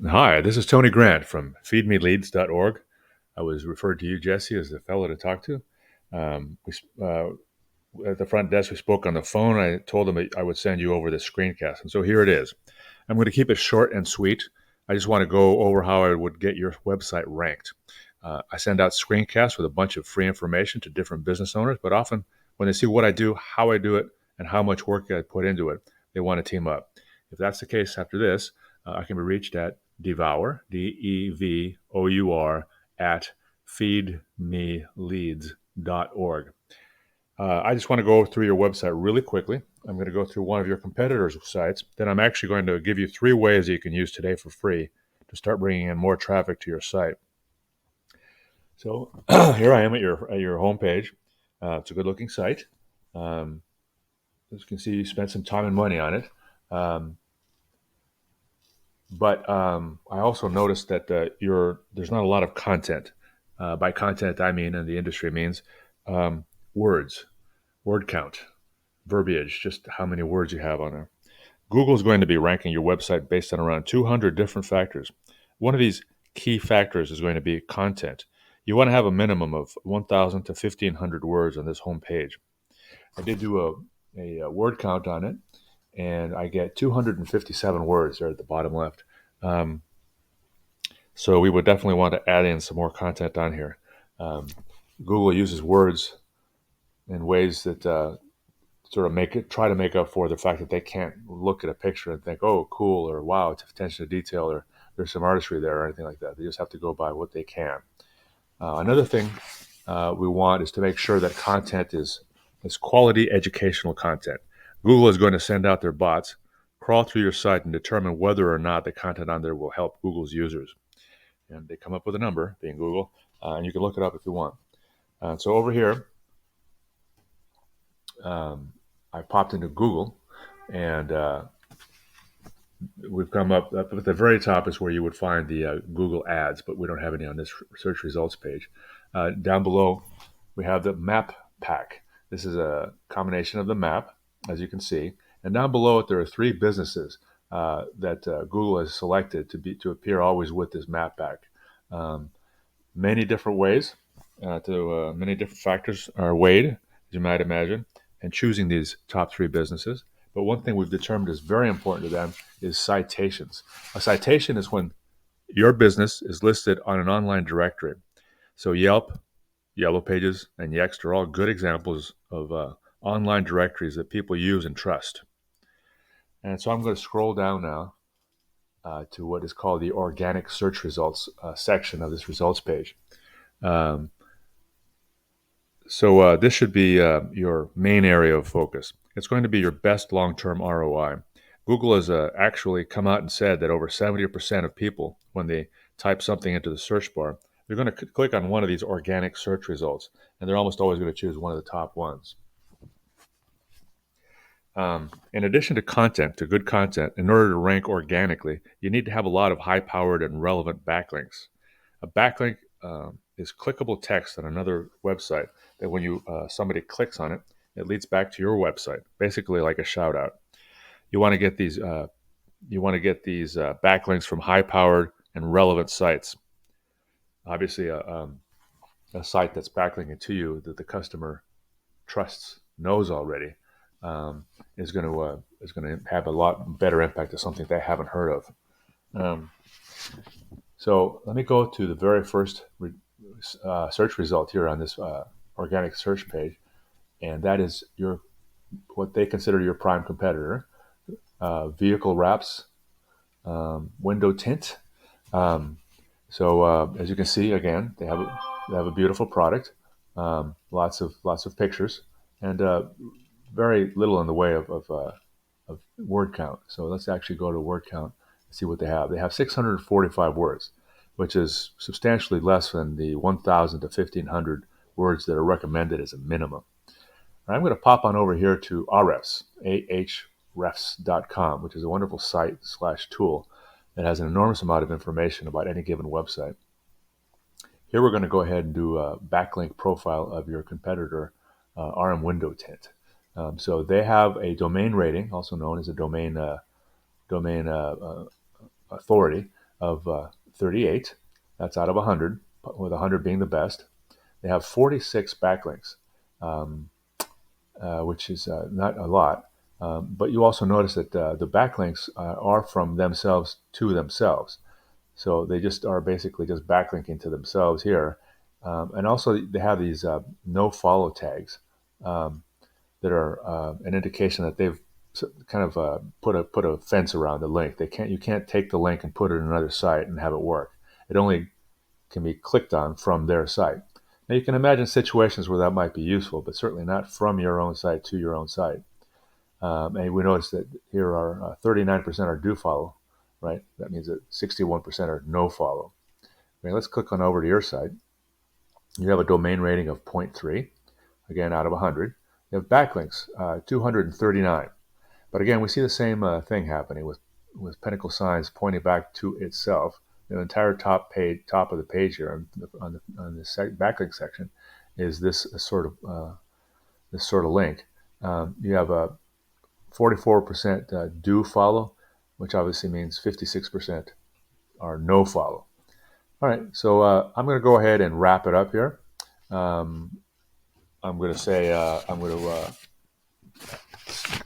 Hi, this is Tony Grant from feedmeleads.org. I was referred to you, Jesse, as the fellow to talk to. At the front desk, we spoke on the phone. I told them I would send you over the screencast. And so here it is. I'm going to keep it short and sweet. I just want to go over how I would get your website ranked. I send out screencasts with a bunch of free information to different business owners, but often when they see what I do, how I do it, and how much work I put into it, they want to team up. If that's the case after this, I can be reached at Devour, Devour, at feedmeleads.org. I just want to go through your website really quickly. I'm going to go through one of your competitors' sites. Then I'm actually going to give you 3 ways that you can use today for free to start bringing in more traffic to your site. So here I am at your homepage. It's a good-looking site. As you can see, you spent some time and money on it. But I also noticed that there's not a lot of content. By content, I mean, and the industry means, words, word count, verbiage, just how many words you have on there. Google is going to be ranking your website based on around 200 different factors. One of these key factors is going to be content. You want to have a minimum of 1,000 to 1,500 words on this home page. I did do a word count on it, and I get 257 words there at the bottom left. So we would definitely want to add in some more content on here. Google uses words in ways that sort of try to make up for the fact that they can't look at a picture and think, oh, cool, or wow, it's attention to detail, or there's some artistry there, or anything like that. They just have to go by what they can. Another thing we want is to make sure that content is quality educational content. Google is going to send out their bots, crawl through your site, and determine whether or not the content on there will help Google's users. And they come up with a number, being Google, and you can look it up if you want. So over here, I popped into Google, and we've come up at the very top is where you would find the Google ads, but we don't have any on this search results page. Down below, we have the map pack. This is a combination of the map, as you can see. And down below it, there are 3 businesses that Google has selected to appear always with this map pack. Many different ways, many different factors are weighed, as you might imagine, in choosing these top 3 businesses. But one thing we've determined is very important to them is citations. A citation is when your business is listed on an online directory. So Yelp, Yellow Pages, and Yext are all good examples of online directories that people use and trust. And so I'm going to scroll down now to what is called the organic search results section of this results page. So this should be your main area of focus. It's going to be your best long-term ROI. Google has actually come out and said that over 70% of people, when they type something into the search bar, they're going to click on one of these organic search results, and they're almost always going to choose one of the top ones. In addition to content, to good content, in order to rank organically, you need to have a lot of high-powered and relevant backlinks. A backlink is clickable text on another website that when somebody clicks on it, it leads back to your website, basically like a shout out. You want to get these backlinks from high-powered and relevant sites. Obviously, a site that's backlinking to you that the customer trusts, knows already, is going to have a lot better impact to something they haven't heard of. So let me go to the very first search result here on this organic search page, and that is what they consider your prime competitor, vehicle wraps, window tint. So as you can see, again, they have a beautiful product, lots of pictures, and very little in the way of word count. So let's actually go to word count and see what they have. They have 645 words, which is substantially less than the 1,000 to 1,500 words that are recommended as a minimum. And I'm going to pop on over here to Ahrefs, ahrefs.com, which is a wonderful site/tool that has an enormous amount of information about any given website. Here we're going to go ahead and do a backlink profile of your competitor, RM Window Tint. So they have a domain rating, also known as a domain authority, of 38. That's out of 100, with 100 being the best. They have 46 backlinks, which is not a lot. But you also notice that the backlinks are from themselves to themselves. So they just are basically just backlinking to themselves here. And also they have these no follow tags that are an indication that they've kind of put a fence around the link. You can't take the link and put it in another site and have it work. It only can be clicked on from their site. Now you can imagine situations where that might be useful, but certainly not from your own site to your own site. And we notice that here are 39% are do follow, right? That means that 61% are no follow. Okay, let's click on over to your site. You have a domain rating of 0.3, again out of 100. You have backlinks, 239. But again, we see the same thing happening with Pinnacle Signs pointing back to itself. The entire top of the page here on the backlink section is this sort of link. You have a 44% do follow, which obviously means 56% are no follow. All right, so I'm going to go ahead and wrap it up here. I'm going to say I'm going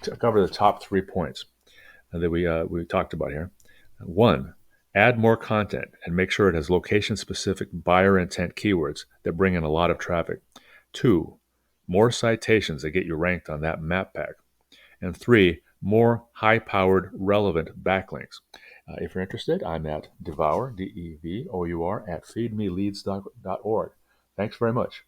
to cover the top 3 points that we talked about here. 1, add more content and make sure it has location-specific buyer intent keywords that bring in a lot of traffic. 2, more citations that get you ranked on that map pack. And 3, more high-powered, relevant backlinks. If you're interested, I'm at Devour, Devour, at feedmeleads.org. Thanks very much.